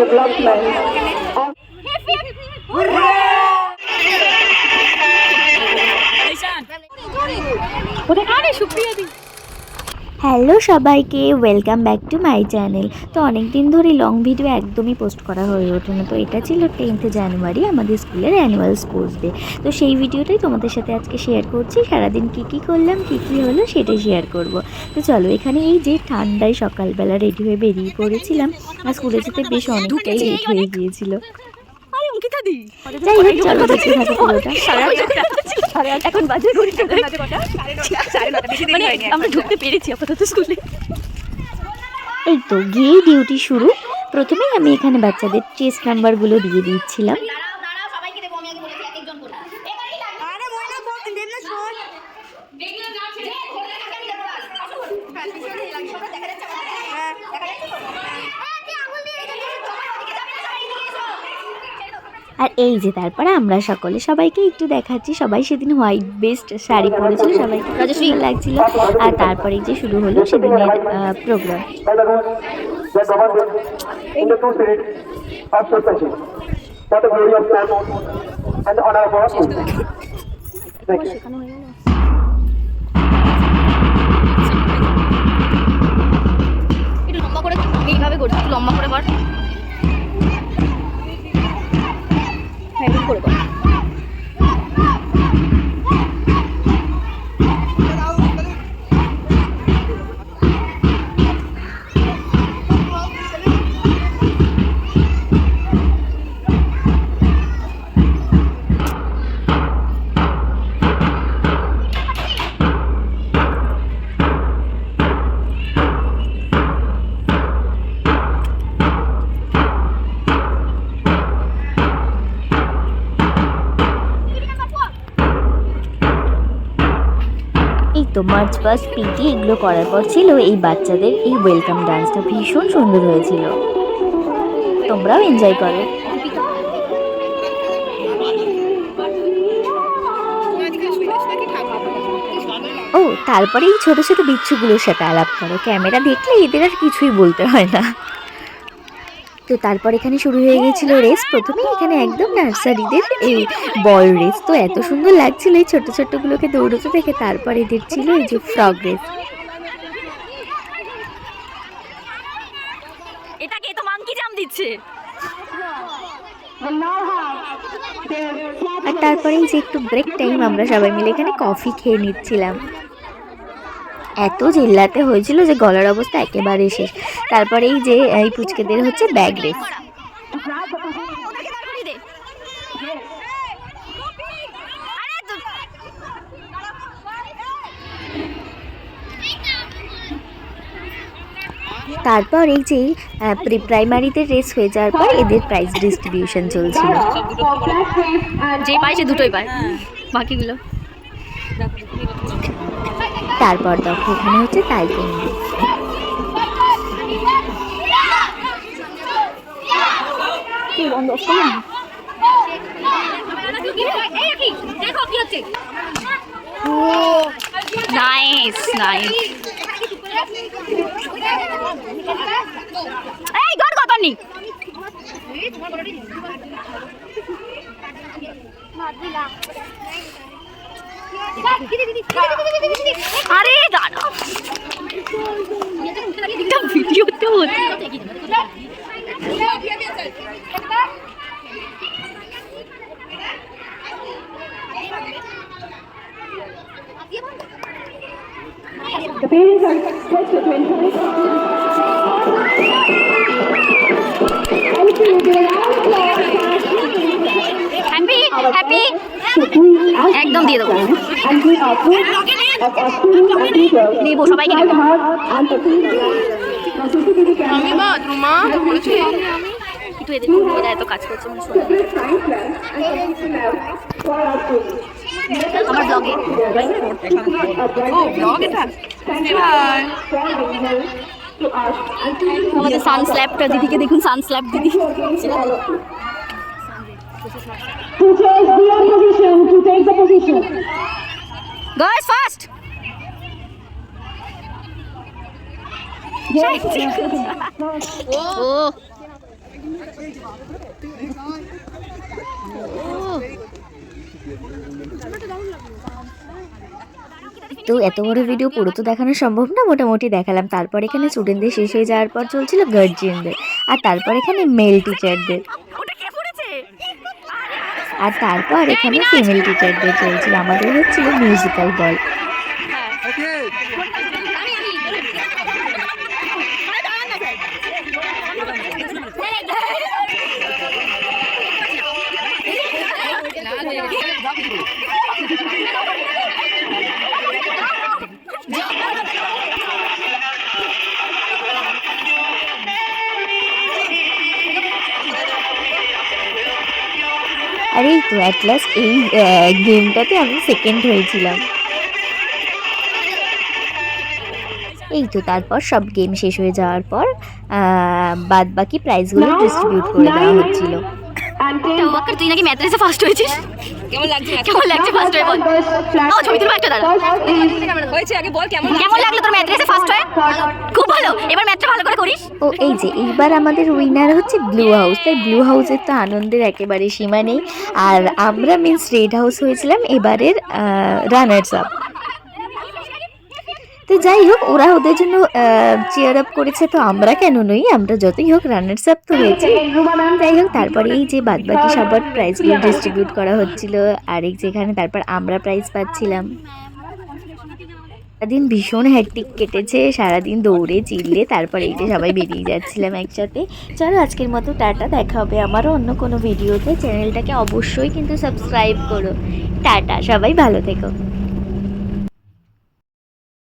development of hello সবাইকে, welcome back to my channel. তো অনেক দিন ধরে লং ভিডিও একদমই পোস্ট করা হয়ে ওঠে না। তো এটা ছিল 10th জানুয়ারি আমাদের স্কুলের অ্যানুয়াল স্পোর্টস ডে। তো সেই ভিডিওটাই তোমাদের সাথে আজকে শেয়ার করছি। সারাদিন কী করলাম, কী হলো সেটাই শেয়ার করব। তো চলো, এখানে এই যে ঠান্ডায় সকালবেলা রেডি হয়ে বেরিয়ে পড়েছিলাম। আর স্কুলে যেতে বেশ অনেকটাই লেট হয়ে গিয়েছিল। যাই হোক, চলো দেখতে থাকো পুরোটা। এখন বাজে আমরা ঢুকতে পেরেছি আপাতত স্কুলে। এই তো গিয়ে ডিউটি শুরু। প্রথমেই আমি এখানে বাচ্চাদের চেস্ট নাম্বারগুলো দিয়ে দিচ্ছিলাম। আর এই যে তারপরে আমরা সবাইকে একটু দেখাচ্ছি। সবাই সেদিন হোয়াইট বেস্ট শাড়ি পরেছিল, সবাইকে রাজশ্রী লাগছিল। আর তারপরে যে শুরু হলো সেদিনের প্রোগ্রাম। লম্বা করে এইভাবে করছি, লম্বা করে কর, করে কর। এই তো মার্চ পাস্ট পিটি এগুলো করার পর ছিল এই বাচ্চাদের এই ওয়েলকাম ডান্সটা। ভীষণ সুন্দর হয়েছিল, তোমরাও এনজয় করো। ও তারপরে এই ছোট ছোট বিচ্ছুগুলোর সাথে আলাপ করো। ক্যামেরা দেখলে এদের আর কিছুই বলতে হয় না। তো তারপর এখানে শুরু হয়ে গেছিল রেস। প্রথমেই এখানে একদম নার্সারিদের এই বল রেস। তো এত সুন্দর লাগছিল এই ছোট ছোটগুলোকে দৌড়তে দেখে। তারপর এদের ছিল এই যে ফ্রগ রেস। এটাকে তো মাঙ্কি জাম্প দিচ্ছে। আর তারপরে এই যে একটু ব্রেক টাইম, আমরা সবাই মিলে এখানে কফি খেয়ে নিচ্ছিলাম। এত চিল্লাতে হয়েছিল যে গলার অবস্থা একেবারে শেষ। তারপরে এই যে এই পুচকেদের হচ্ছে ব্যাগ রেস। তারপর এই যে প্রি প্রাইমারিতে রেস হয়ে যাওয়ার পর এদের প্রাইজ ডিস্ট্রিবিউশন চলছিল। যে পায় সে দুটোই পায়, বাকিগুলো। তারপর দেখো এখানে হচ্ছে তাইকোন্ডো। Nice nice. এই গড কত নি আরে দাঁড়া, ভিডিওতে হচ্ছে। the parents are expected to encourage happy happy একদম দিয়ে দেবো। দেবো সবাইকে দেবো। কিন্তু এরা এত কাজ করছে আমার ব্লগে। আমাদের সানস্ল্যাপটা দিদিকে দেখুন, সানস্ল্যাপ দিদি। Guys, fast! Oh! তো এত বড় ভিডিও পুরো তো দেখানো সম্ভব না, মোটামুটি দেখালাম। তারপর এখানে স্টুডেন্টদের শেষ হয়ে যাওয়ার পর চলছিল গার্জিয়ানদের, আর তারপর এখানে মেল টিচারদের, আর তারপর এখানে ফিমেল টিচারদের চলছিল। আমাদের হচ্ছিল মিউজিক্যাল বল। আর এই তো অ্যাট লাস্ট এই গেমটাতে আমি সেকেন্ড হয়েছিলাম। এই তো তারপর সব গেম শেষ হয়ে যাওয়ার পর বাদ বাকি প্রাইজগুলো ডিস্ট্রিবিউট করে দেওয়া হচ্ছিল। তুই নাকি ম্যাথে ফার্স্ট হয়েছিস, কেমন লাগছে ফার্স্ট হয়ে বল? ও ছবি তুলবো একটা, দাঁড়া। হয়েছে আগে বল কেমন লাগলো তোর ম্যাথে ফার্স্ট হয়ে? খুব ভালো, এবার ম্যাথটা ভালো করে করিস। ও এই যে এইবার আমাদের উইনার হচ্ছে ব্লু হাউস। তাই ব্লু হাউসের তো আনন্দের একেবারে সীমা নেই। আর আমরা মিন্স রেড হাউস হয়েছিলাম এবারের রানার্স আপ। তো যাই হোক, ওরা ওদের জন্য চেয়ার আপ করেছে, তো আমরা কেন নই, আমরা যতই হোক রানার্স আপ তো হয়েছে। যাই হোক, তারপরে এই যে বাদবাকি সবার প্রাইজগুলো ডিস্ট্রিবিউট করা হচ্ছিল, আর এই যেখানে তারপর আমরা প্রাইজ পাচ্ছিলাম। সারাদিন ভীষণ হ্যাকটিক কেটেছে, সারাদিন দৌড়ে চিল্লে তারপর এই যে সবাই বেরিয়ে যাচ্ছিলাম একসাথে। চলো আজকের মতো টাটা, দেখা হবে আমারও অন্য কোনো ভিডিওতে। চ্যানেলটাকে অবশ্যই কিন্তু সাবস্ক্রাইব করো। টাটা, সবাই ভালো থেকো।